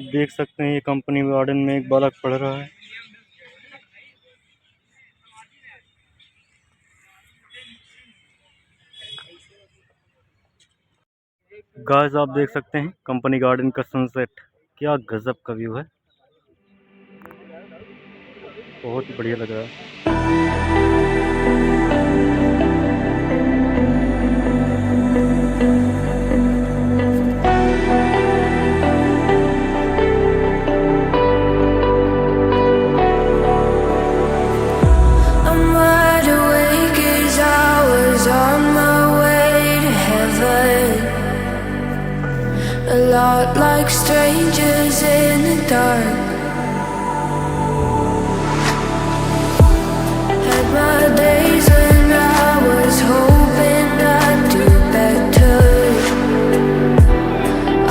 देख सकते हैं ये कंपनी गार्डन में एक बालक पढ़ रहा है। गाइस आप देख सकते हैं कंपनी गार्डन का सनसेट, क्या गजब का व्यू है, बहुत ही बढ़िया लग रहा है। A lot like strangers in the dark. Had my days when I was hoping I'd do better.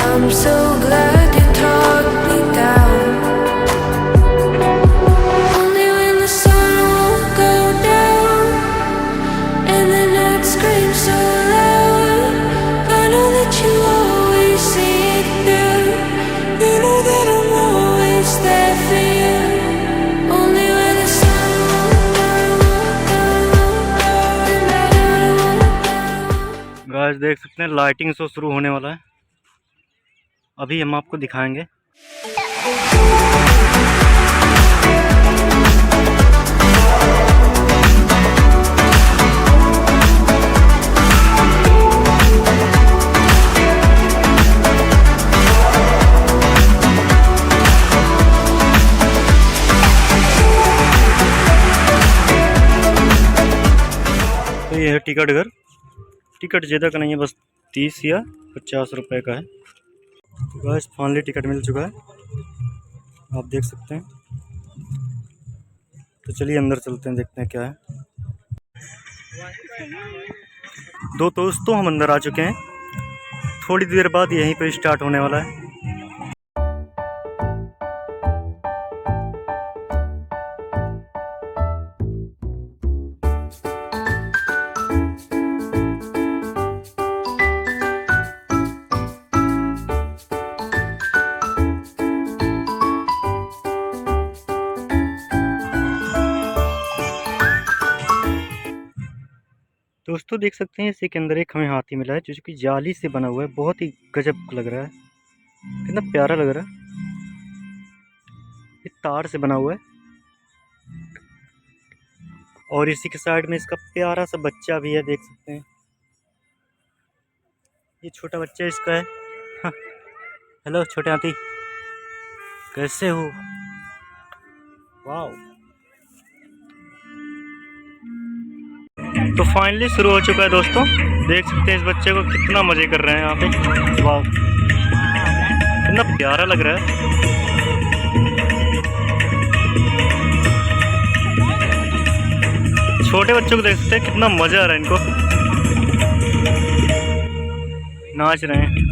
I'm so glad you talked me down. Only when the sun won't go down and the night screams so loud, I know that you always see. Guys देख सकते हैं lighting show शुरू होने वाला है, अभी हम आपको दिखाएंगे। तो ये है टिकट घर, टिकट ज़्यादा का नहीं है, बस 30 या 50 रुपए का है। तो गाइस फाइनली टिकट मिल चुका है, आप देख सकते हैं। तो चलिए अंदर चलते हैं, देखते हैं क्या है। दो दोस्तों हम अंदर आ चुके हैं, थोड़ी देर बाद यहीं पे स्टार्ट होने वाला है। दोस्तों देख सकते हैं इसी के अंदर एक हमें हाथी मिला है जो कि जाली से बना हुआ है, बहुत ही गजब लग रहा है, कितना प्यारा लग रहा है। ये तार से बना हुआ है और इसी के साइड में इसका प्यारा सा बच्चा भी है, देख सकते हैं। ये छोटा बच्चा इसका है। हाँ। हेलो छोटे हाथी, कैसे हो? वाह। तो फाइनली शुरू हो चुका है दोस्तों, देख सकते हैं इस बच्चे को कितना मजे कर रहे हैं यहाँ पे। वाह कितना प्यारा लग रहा है। छोटे बच्चों को देख सकते हैं कितना मजा आ रहा है, इनको नाच रहे हैं।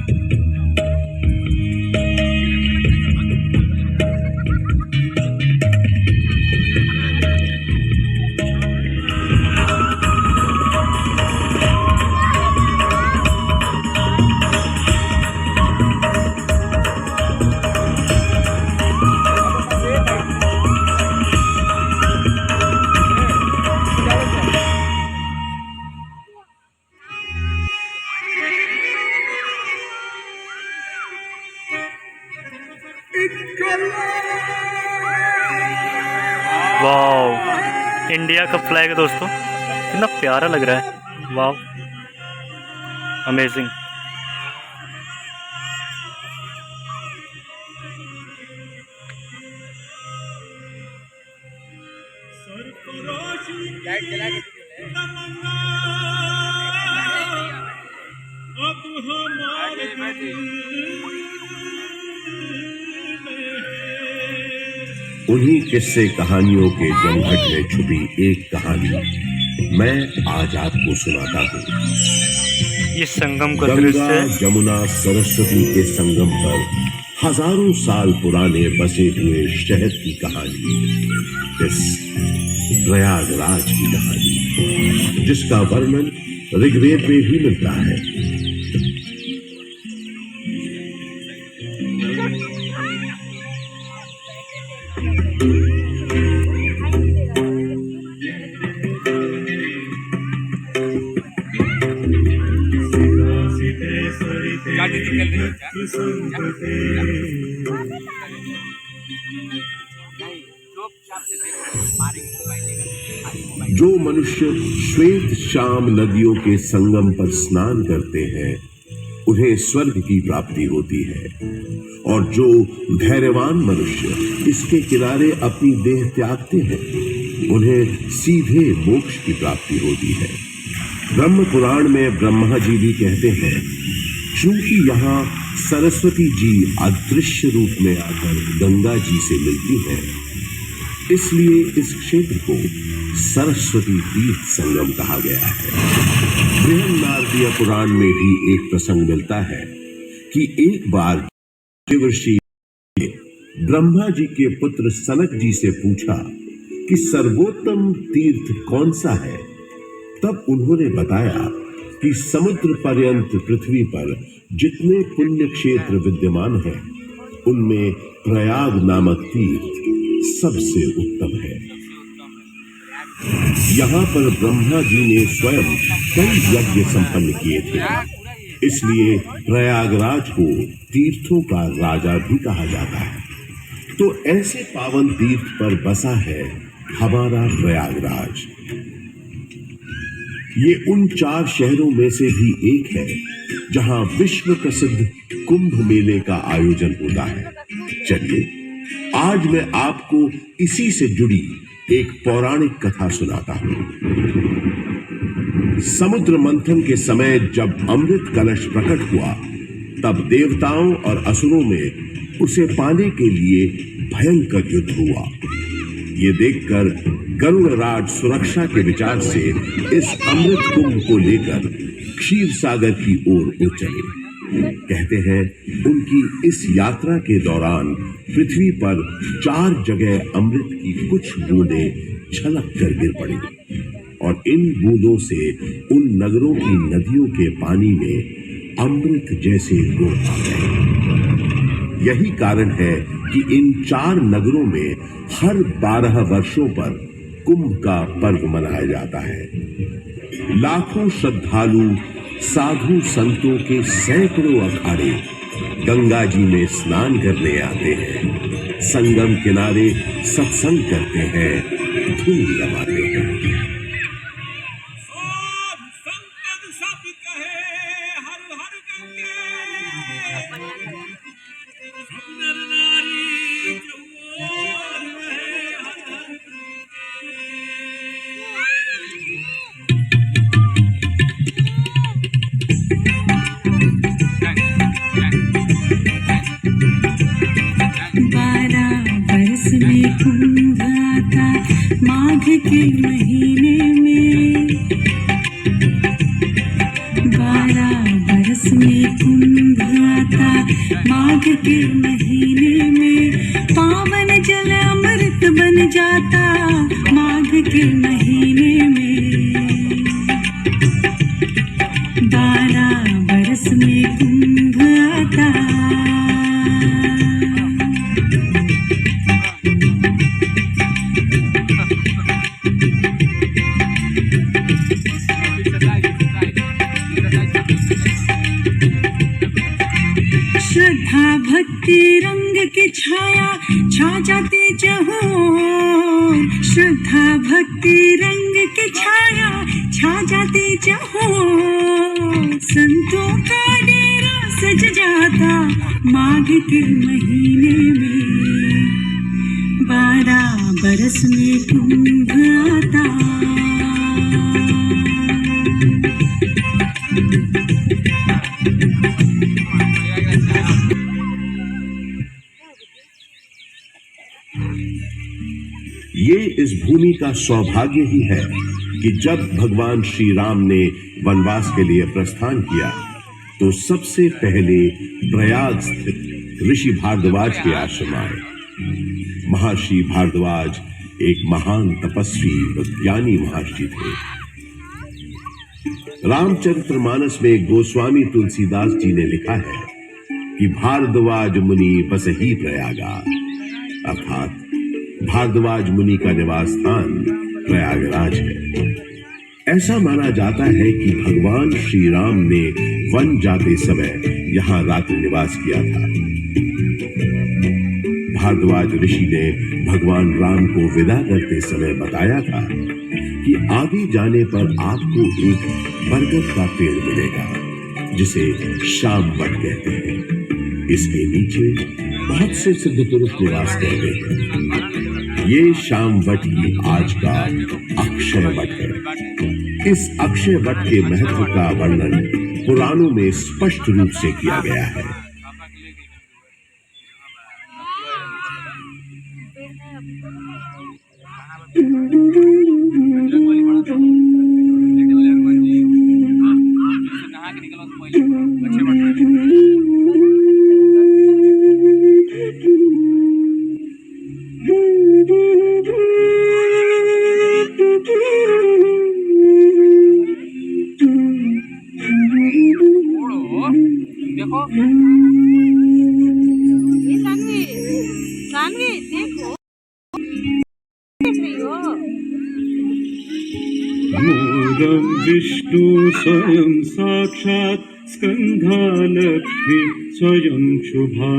वाह इंडिया का फ्लैग है दोस्तों, कितना प्यारा लग रहा है। वाह अमेजिंग। उन्हीं किस्से कहानियों के जमघट में छुपी एक कहानी मैं आज आपको सुनाता हूँ। ये संगम का गंगा दृश्य, जमुना सरस्वती के संगम पर हजारों साल पुराने बसे हुए शहर की कहानी, इस प्रयागराज की कहानी जिसका वर्णन ऋग्वेद में भी मिलता है। जो मनुष्य श्वेत श्याम नदियों के संगम पर स्नान करते हैं उन्हें स्वर्ग की प्राप्ति होती है, और जो धैर्यवान मनुष्य इसके किनारे अपनी देह त्यागते हैं उन्हें सीधे मोक्ष की प्राप्ति होती है। ब्रह्म पुराण में ब्रह्मा जी भी कहते हैं, चूंकि यहाँ सरस्वती जी अदृश्य रूप में आकर गंगा जी से मिलती हैं, इसलिए इस क्षेत्र को सरस्वती तीर्थ संगम कहा गया है। बृहन्नारदीय पुराण में भी एक प्रसंग मिलता है कि एक बार देवर्षि ने ब्रह्मा जी के पुत्र सनक जी से पूछा कि सर्वोत्तम तीर्थ कौन सा है। तब उन्होंने बताया कि समुद्र पर्यंत पृथ्वी पर जितने पुण्य क्षेत्र विद्यमान हैं, उनमें प्रयाग नामक तीर्थ सबसे उत्तम है। यहाँ पर ब्रह्मा जी ने स्वयं कई यज्ञ संपन्न किए थे, इसलिए प्रयागराज को तीर्थों का राजा भी कहा जाता है। तो ऐसे पावन तीर्थ पर बसा है हमारा प्रयागराज। ये उन 4 शहरों में से भी एक है जहां विश्व प्रसिद्ध कुंभ मेले का आयोजन होता है। चलिए आज मैं आपको इसी से जुड़ी एक पौराणिक कथा सुनाता हूं। समुद्र मंथन के समय जब अमृत कलश प्रकट हुआ, तब देवताओं और असुरों में उसे पाने के लिए भयंकर युद्ध हुआ। ये देखकर गरुड़राज सुरक्षा के विचार से इस अमृत कुंभ को लेकर क्षीर सागर की ओर उड़ चले। कहते हैं उनकी इस यात्रा के दौरान पृथ्वी पर 4 जगह अमृत की कुछ बूंदें छलक कर गिर पड़ी, और इन बूंदों से उन नगरों की नदियों के पानी में अमृत जैसे गुण आ गए। यही कारण है कि इन 4 नगरों में हर 12 वर्षों पर कुंभ का पर्व मनाया जाता है। लाखों श्रद्धालु साधु संतों के सैकड़ों अखाड़े गंगा जी में स्नान करने आते हैं, संगम किनारे सत्संग करते हैं, धूम लगाते हैं। माघ के महीने में 12 बरस में कुंभ आता। माघ के महीने में पावन जल अमृत बन जाता। माघ के महीने में 12 बरस में कुंभ आता। श्रद्धा भक्ति रंग की छाया छा जाती जहों। श्रद्धा भक्ति रंग की छाया छा जाती जहों। संतों का डेरा सज जाता माघ के महीने में। 12 बरस में कुंभ आता। ये इस भूमि का सौभाग्य ही है कि जब भगवान श्री राम ने वनवास के लिए प्रस्थान किया तो सबसे पहले प्रयाग स्थित ऋषि भारद्वाज के आश्रम आए। महर्षि भारद्वाज एक महान तपस्वी व ज्ञानी महर्षि थे। रामचरितमानस में गोस्वामी तुलसीदास जी ने लिखा है कि भारद्वाज मुनि बसहि प्रयागा, अर्थात भारद्वाज मुनि का निवास स्थान प्रयागराज है। ऐसा माना जाता है कि भगवान श्री राम ने वन जाते समय यहाँ रात्रि निवास किया था। भारद्वाज ऋषि ने भगवान राम को विदा करते समय बताया था कि आगे जाने पर आपको एक बरगद का पेड़ मिलेगा जिसे शाम वट कहते हैं। इसके नीचे बहुत से सिद्ध पुरुष निवास करते हैं। ये शाम वट ही आज का अक्षय वट है। इस अक्षय वट के महत्व का वर्णन पुराणों में स्पष्ट रूप से किया गया है। सानवी देखो, देख रही हो? मूलम विष्णु स्वयं साक्षात् स्कंधा लक्ष्मी स्वयं शुभा।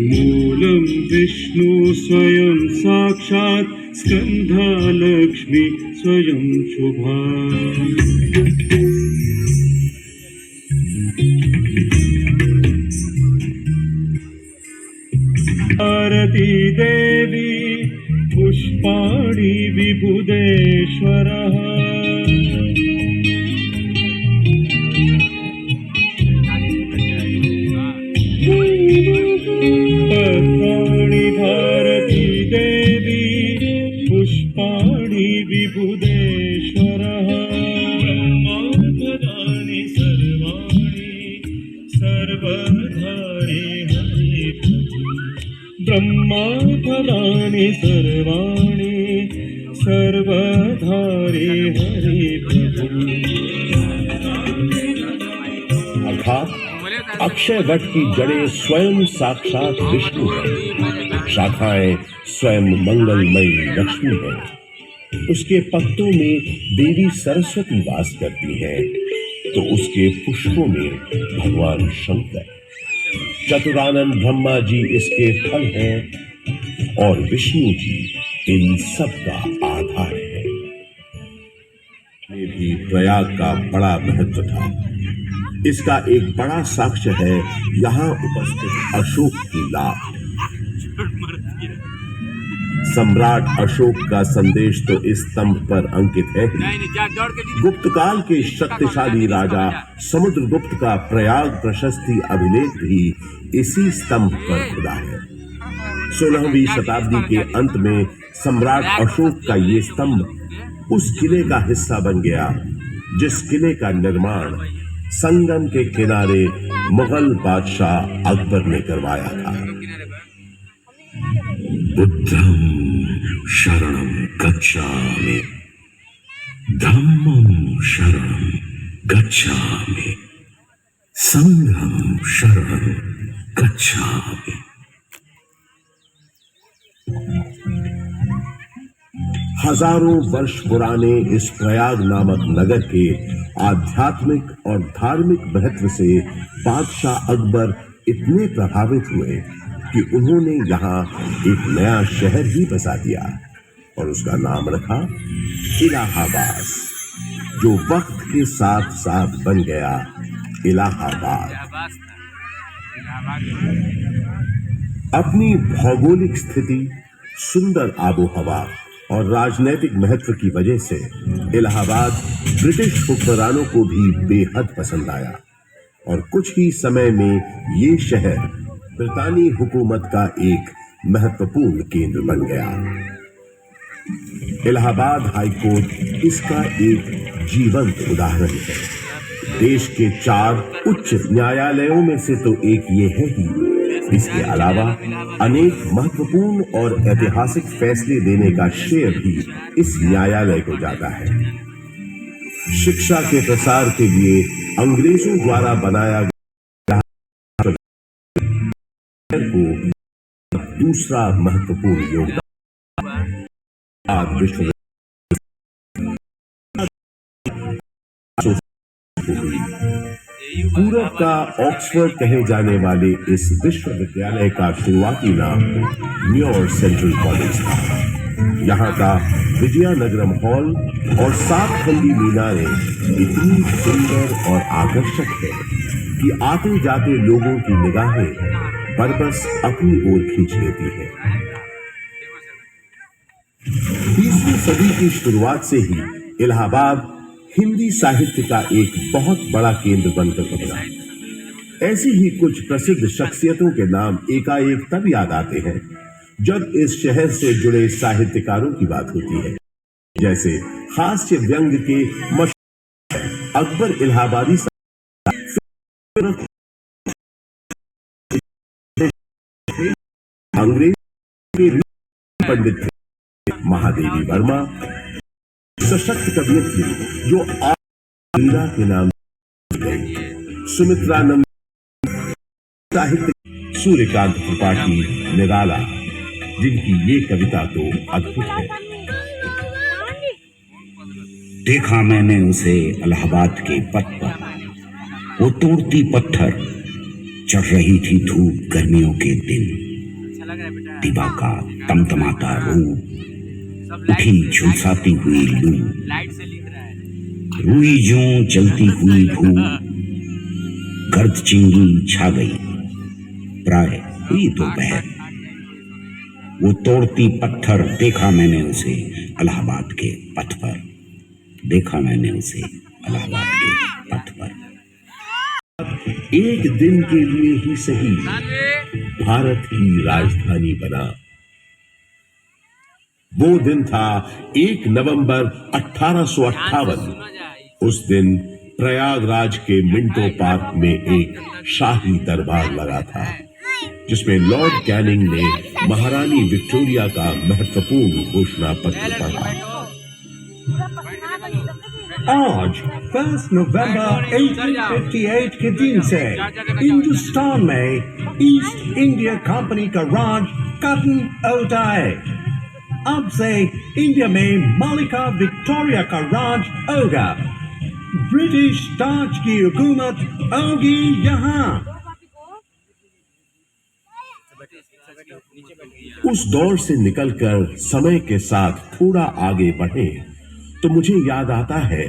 मूलम विष्णु स्वयं साक्षात् स्कंधा लक्ष्मी स्वयं शुभा। भारती देवी पुष्पाणि विबुधेश्वरः। पत्राणि भारती देवी पुष्पाणि विबुधेश्वरः। ब्रह्मापदानि सर्वाणि सर्वधारे हरि। ब्रह्मापदानि सर्वाणि सर्वधारे हरि प्रभु। अर्थात अक्षय वट की जड़ें स्वयं साक्षात विष्णु है, शाखाएं स्वयं मंगलमयी लक्ष्मी है। उसके पत्तों में देवी सरस्वती वास करती है तो उसके पुष्पों में भगवान शंकर। चतुरानंद ब्रह्मा जी इसके फल हैं और विष्णु जी इन सब का आधार है। में भी प्रयाग का बड़ा महत्व था। इसका एक बड़ा साक्ष्य है यहाँ उपस्थित अशोक की लाट। सम्राट अशोक का संदेश तो इस स्तंभ पर अंकित है ही। गुप्त काल के शक्तिशाली राजा समुद्रगुप्त का प्रयाग प्रशस्ति अभिलेख भी इसी स्तंभ पर खुदा है। 16वीं शताब्दी के अंत में सम्राट अशोक का ये स्तंभ उस किले का हिस्सा बन गया जिस किले का निर्माण संगम के किनारे मुगल बादशाह अकबर ने करवाया था। बुद्धं शरणं गच्छामि, धम्मं शरणं गच्छामि, संघं शरणं गच्छामि। हजारों वर्ष पुराने इस प्रयाग नामक नगर के आध्यात्मिक और धार्मिक महत्व से बादशाह अकबर इतने प्रभावित हुए कि उन्होंने यहाँ एक नया शहर ही बसा दिया और उसका नाम रखा इलाहाबाद, जो वक्त के साथ साथ बन गया इलाहाबाद। अपनी भौगोलिक स्थिति, सुंदर आबोहवा और राजनीतिक महत्व की वजह से इलाहाबाद ब्रिटिश हुक्मरानों को भी बेहद पसंद आया और कुछ ही समय में ये शहर ब्रितानी हुकूमत का एक महत्वपूर्ण केंद्र बन गया। इलाहाबाद हाई कोर्ट इसका एक जीवंत उदाहरण है। देश के 4 उच्च न्यायालयों में से तो एक ये है ही। इसके अलावा अनेक महत्वपूर्ण और ऐतिहासिक फैसले देने का श्रेय भी इस न्यायालय को जाता है। शिक्षा के प्रसार के लिए अंग्रेजों द्वारा बनाया गया को दूसरा महत्वपूर्ण योगदान विश्वविद्यालय हुई। पूरब का ऑक्सफोर्ड कहे जाने वाले इस विश्वविद्यालय का शुरुआती नाम म्योर सेंट्रल कॉलेज था। यहाँ का विजयानगरम हॉल और 7 खंडी मीनारें इतनी सुंदर और आकर्षक है कि आते जाते लोगों की निगाहें बरबस अपनी ओर खींच लेती है। 20वीं सदी की शुरुआत से ही इलाहाबाद हिंदी साहित्य का एक बहुत बड़ा केंद्र बनकर उभरा। ऐसी ही कुछ प्रसिद्ध शख्सियतों के नाम एकाएक तब याद आते हैं जब इस शहर से जुड़े साहित्यकारों की बात होती है। जैसे हास्य व्यंग के मशहूर अकबर इलाहाबादी अंग्रेज के पंडित थे महादेवी वर्मा, सशक्त कवियत्री जो मीरा के नाम गई, सुमित्रानंद साहित्य, सूर्यकांत त्रिपाठी निराला, जिनकी ये कविता तो अद्भुत है। देखा मैंने उसे इलाहाबाद के पथ पर, वो तोड़ती पत्थर, चढ़ रही थी धूप गर्मियों के दिन, दिवा का तमतमाता रूप, उठी झुलसाती हुई लू, रुई ज्यों जलती हुई धूप, गर्द चिंगी छा गई, प्राय हुई दोपहर। वो तोड़ती पत्थर, देखा मैंने उसे इलाहाबाद के पथ पर, देखा मैंने उसे इलाहाबाद के पथ पर। एक दिन के लिए ही सही भारत की राजधानी बना। वो दिन था 1 नवंबर 1858। उस दिन प्रयागराज के मिंटो पार्क में एक शाही दरबार लगा था, जिसमें लॉर्ड कैनिंग ने महारानी विक्टोरिया का महत्वपूर्ण घोषणा पत्र पढ़ा। आज 1 नवंबर 1858 के दिन से हिंदुस्तान में ईस्ट इंडिया कंपनी का राज खत्म होता है। अब से इंडिया में मलिका विक्टोरिया का राज होगा। ब्रिटिश ताज की हुकूमत होगी यहाँ। उस दौर से निकलकर समय के साथ थोड़ा आगे बढ़े तो मुझे याद आता है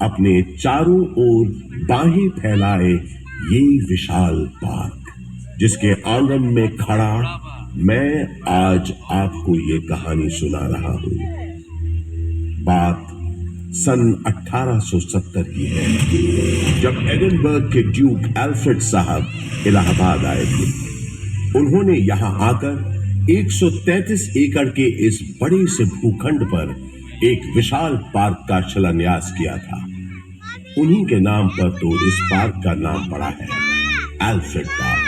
अपने चारों ओर बाहें फैलाए ये विशाल पार्क, जिसके आंगन में खड़ा मैं आज आपको ये कहानी सुना रहा हूं। बात सन 1870 की है, जब एडिनबर्ग के ड्यूक एल्फ्रेड साहब इलाहाबाद आए थे। उन्होंने यहां आकर 133 एकड़ के इस बड़े से भूखंड पर एक विशाल पार्क का शिलान्यास किया था। उन्हीं के नाम पर तो इस पार्क का नाम पड़ा है, एल्फ्रेड पार्क।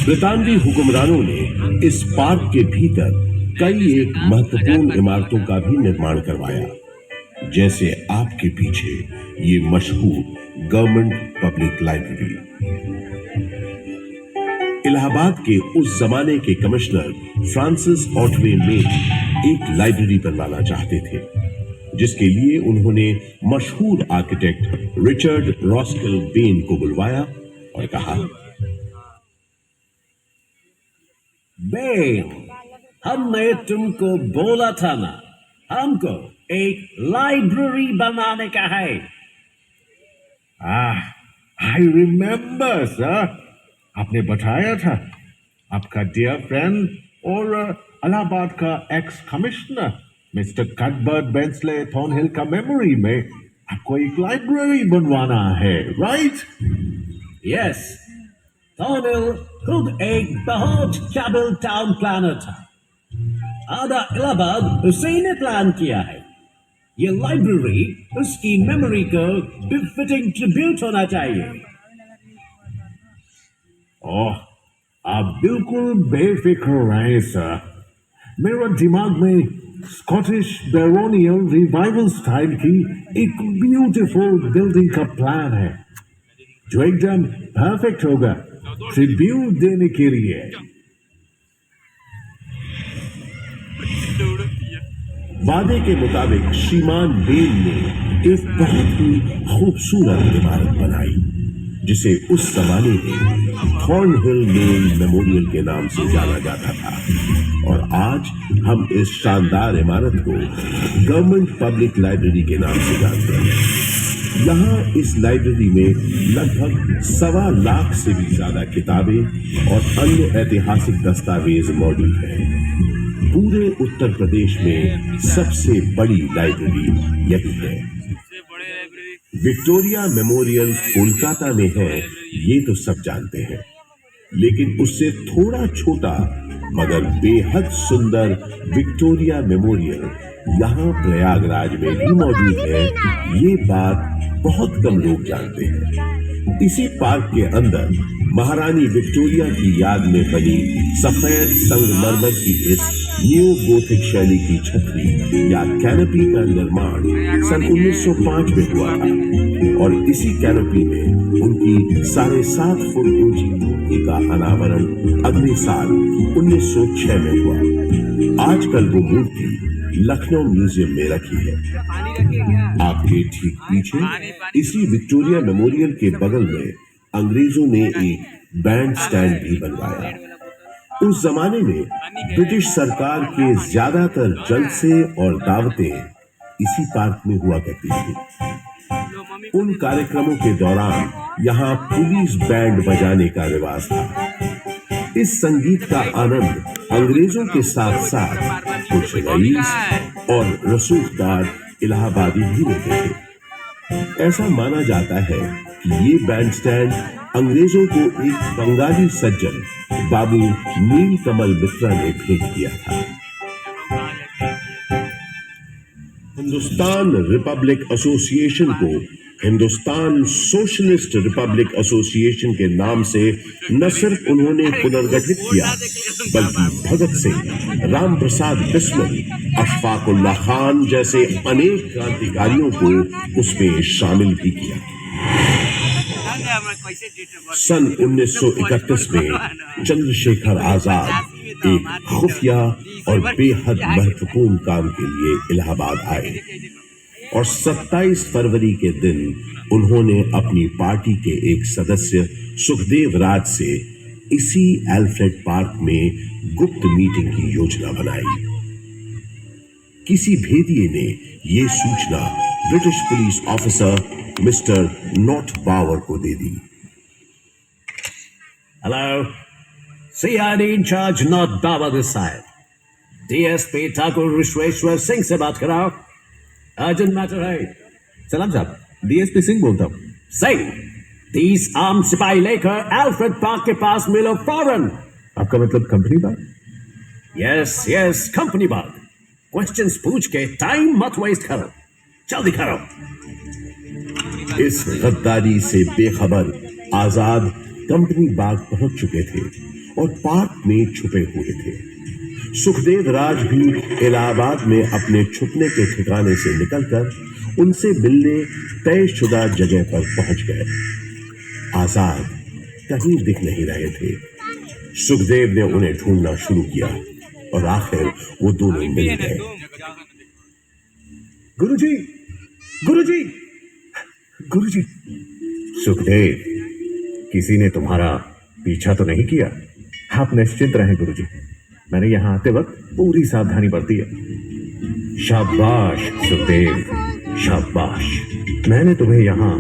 ब्रितानवी हुक्मरानों ने इस पार्क के भीतर कई एक महत्वपूर्ण इमारतों का भी निर्माण करवाया, जैसे आपके पीछे ये मशहूर गवर्नमेंट पब्लिक लाइब्रेरी। इलाहाबाद के उस जमाने के कमिश्नर फ्रांसिस ऑटवे मेन एक लाइब्रेरी बनवाना चाहते थे, जिसके लिए उन्होंने मशहूर आर्किटेक्ट रिचर्ड रॉस्किल बेन को बुलवाया और कहा, बेन, हमने तुमको बोला था ना, हमको एक लाइब्रेरी बनाने का है। आई रिमेम्बर सर, आपने बताया था आपका डियर फ्रेंड और इलाहाबाद का एक्स कमिश्नर मिस्टर कटबर्ट बेंसले थॉर्नहिल का मेमोरी में आपको एक लाइब्रेरी बनवाना है, राइट? यस, थॉर्नहिल खुद एक बहुत काबिल टाउन प्लानर था। आधा इलाहाबाद उसी ने प्लान किया है। ये लाइब्रेरी उसकी मेमोरी को बिफिटिंग ट्रिब्यूट होना चाहिए। ओह, आप बिल्कुल बेफिक्र रहे सर। मेरा दिमाग में स्कॉटिश बैरोनियल रिवाइवल स्टाइल की एक ब्यूटीफुल बिल्डिंग का प्लान है, जो एकदम परफेक्ट होगा ट्रिब्यूट देने के लिए। वादे के मुताबिक श्रीमान बेन ने एक बहुत ही खूबसूरत इमारत बनाई जिसे उस जमाने में थॉर्नहिल मेन मेमोरियल के नाम से जाना जाता था, और आज हम इस शानदार इमारत को गवर्नमेंट पब्लिक लाइब्रेरी के नाम से जानते हैं। यहाँ इस लाइब्रेरी में लगभग 1.25 लाख से भी ज्यादा किताबें और अन्य ऐतिहासिक दस्तावेज मौजूद हैं। पूरे उत्तर प्रदेश में सबसे बड़ी लाइब्रेरी यही है। विक्टोरिया मेमोरियल कोलकाता में है, ये तो सब जानते हैं, लेकिन उससे थोड़ा छोटा मगर बेहद सुंदर विक्टोरिया मेमोरियल यहाँ प्रयागराज में भी मौजूद है। ये बात बहुत कम लोग जानते हैं। इसी पार्क के अंदर महारानी विक्टोरिया की याद में बनी सफेद संगमरमर की इस न्यू गोथिक शैली की छतरी या कैनोपी का निर्माण सन 1905 में हुआ था, और इसी कैनोपी में उनकी 7.5 फुट ऊंची मूर्ति का अनावरण अगले साल 1906 में हुआ। आजकल वो मूर्ति लखनऊ म्यूजियम में रखी है। आपके ठीक पीछे इसी विक्टोरिया मेमोरियल के बगल में अंग्रेजों ने एक बैंड स्टैंड भी बनवाया। उस जमाने में ब्रिटिश सरकार के ज्यादातर जलसे और दावतें इसी पार्क में हुआ करती थी। उन कार्यक्रमों के दौरान यहाँ पुलिस बैंड बजाने का रिवाज था। इस संगीत का आनंद अंग्रेजों के साथ साथ कुछ रईस और रसूखदार इलाहाबादी भी लेते थे। ऐसा माना जाता है कि ये बैंड स्टैंड अंग्रेजों को एक बंगाली सज्जन बाबू नील कमल मित्रा ने भेंट किया था। हिंदुस्तान रिपब्लिक एसोसिएशन को हिंदुस्तान सोशलिस्ट रिपब्लिक एसोसिएशन के नाम से न सिर्फ उन्होंने पुनर्गठित किया, बल्कि भगत सिंह, राम प्रसाद बिस्मिल, अशफाक उल्लाह खान जैसे अनेक क्रांतिकारियों को उसमें शामिल भी किया। सन 1931 में चंद्रशेखर आजाद एक खुफिया और बेहद महत्वपूर्ण काम के लिए इलाहाबाद आए, और 27 फरवरी के दिन उन्होंने अपनी पार्टी के एक सदस्य सुखदेव राज से इसी एल्फ्रेड पार्क में गुप्त मीटिंग की योजना बनाई। किसी भेदिए ने यह सूचना British police officer mister Nott Bower को दे दी। Hello, CID incharge Nott Bower this side. DSP Thakur Vishweshwar Singh से बात कराओ, अर्जेंट मैटर है। सलाम साहब, DSP सिंह बोलता हूँ। सिंह, 30 आर्म सिपाही लेकर एल्फ्रेड पार्क के पास मिलो फौरन। आपका मतलब कंपनी बाग? यस, कंपनी बाग। क्वेश्चंस पूछ के टाइम मत वेस्ट करो, जल्दी करो। इस गद्दारी से बेखबर आजाद कंपनी बाग पहुंच चुके थे और पार्क में छुपे हुए थे। सुखदेव राज भी इलाहाबाद में अपने छुपने के ठिकाने से निकलकर उनसे मिलने तयशुदा जगह पर पहुंच गए। आजाद कहीं दिख नहीं रहे थे। सुखदेव ने उन्हें ढूंढना शुरू किया और आखिर वो दोनों मिल गए। गुरुजी, गुरुजी, गुरुजी। सुखदेव, किसी ने तुम्हारा पीछा तो नहीं किया? आप निश्चिंत रहें गुरुजी, मैंने यहाँ आते वक्त पूरी सावधानी बरती है। शाबाश सुखदेव, शाबाश। मैंने तुम्हें यहाँ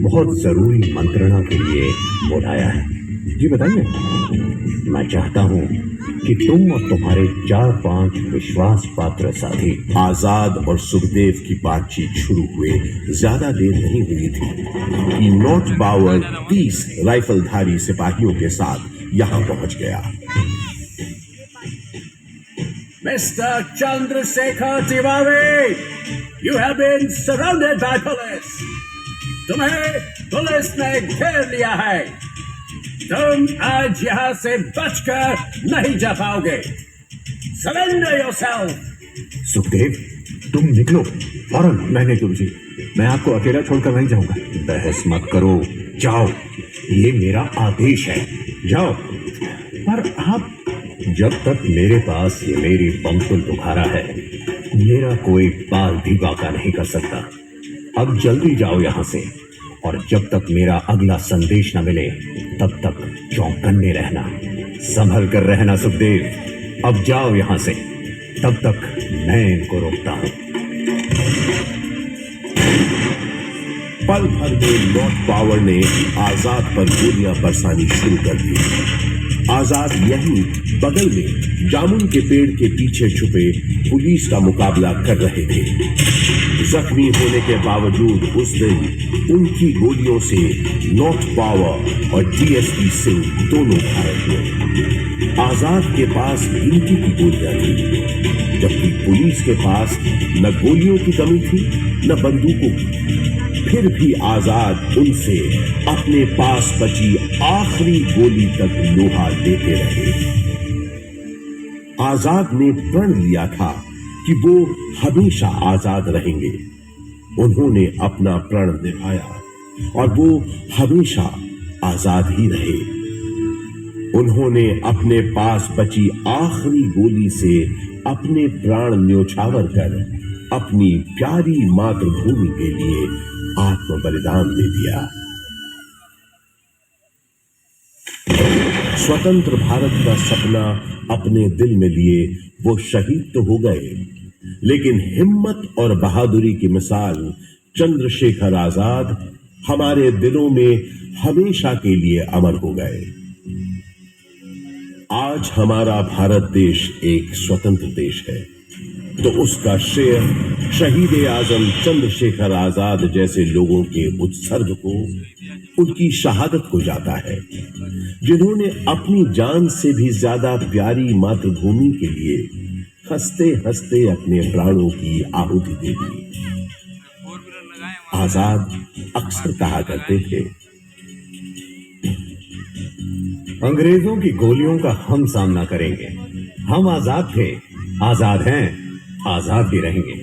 बहुत जरूरी मंत्रणा के लिए बुलाया है। जी बताइए। मैं चाहता हूँ कि तुम और तुम्हारे 4-5 विश्वास पात्र साथी। आजाद और सुखदेव की बातचीत शुरू हुए ज्यादा देर नहीं हुई थी कि नॉट बावर 30 राइफलधारी सिपाहियों के साथ यहाँ पहुंच गया। Mister Chandrashekhar Tiwari, you have been surrounded by police. तुम्हें पुलिस ने घेर लिया है। तुम आज यहाँ से बचकर नहीं जा पाओगे। Surrender yourself. सुखदेव, तुम निकलो फौरन। नहीं गुरुजी, मैं आपको अकेला छोड़कर नहीं जाऊंगा। बहस मत करो, जाओ, ये मेरा आदेश है, जाओ। पर आप, जब तक मेरे पास ये मेरी बमतुल बुखारा है, मेरा कोई बाल भी बाका नहीं कर सकता। अब जल्दी जाओ यहां से, और जब तक मेरा अगला संदेश न मिले तब तक चौकन्ने रहना। संभल कर रहना सुखदेव, अब जाओ यहां से, तब तक मैं इनको रोकता हूं। पल भर में नॉर्थ पावर ने आजाद पर गोलियां बरसानी शुरू कर दी। आजाद यहीं बगल में जामुन के पेड़ के पीछे छुपे पुलिस का मुकाबला कर रहे थे। जख्मी होने के बावजूद उस दिन उनकी गोलियों से नॉर्थ पावर और डीएसपी सिंह दोनों घायल हुए। आजाद के पास गिनती की गोलियां थी, जबकि पुलिस के पास न गोलियों की कमी थी न बंदूकों की। फिर भी आजाद उनसे अपने पास बची आखिरी गोली तक लोहा लेते रहे। आजाद ने प्रण लिया था कि वो हमेशा आजाद रहेंगे। उन्होंने अपना प्रण निभाया और वो हमेशा आजाद ही रहे। उन्होंने अपने पास बची आखिरी गोली से अपने प्राण न्योछावर कर अपनी प्यारी मातृभूमि के लिए आत्म बलिदान दे दिया। स्वतंत्र भारत का सपना अपने दिल में लिए वो शहीद तो हो गए, लेकिन हिम्मत और बहादुरी की मिसाल चंद्रशेखर आजाद हमारे दिलों में हमेशा के लिए अमर हो गए। आज हमारा भारत देश एक स्वतंत्र देश है, तो उसका श्रेय शहीद आजम चंद्रशेखर आजाद जैसे लोगों के उत्सर्ग को, उनकी शहादत को जाता है, जिन्होंने अपनी जान से भी ज्यादा प्यारी मातृभूमि के लिए हंसते हंसते अपने प्राणों की आहुति दे दी। आजाद अक्सर कहा करते थे, अंग्रेजों की गोलियों का हम सामना करेंगे। हम आजाद थे, आजाद हैं, आजाद ही रहेंगे।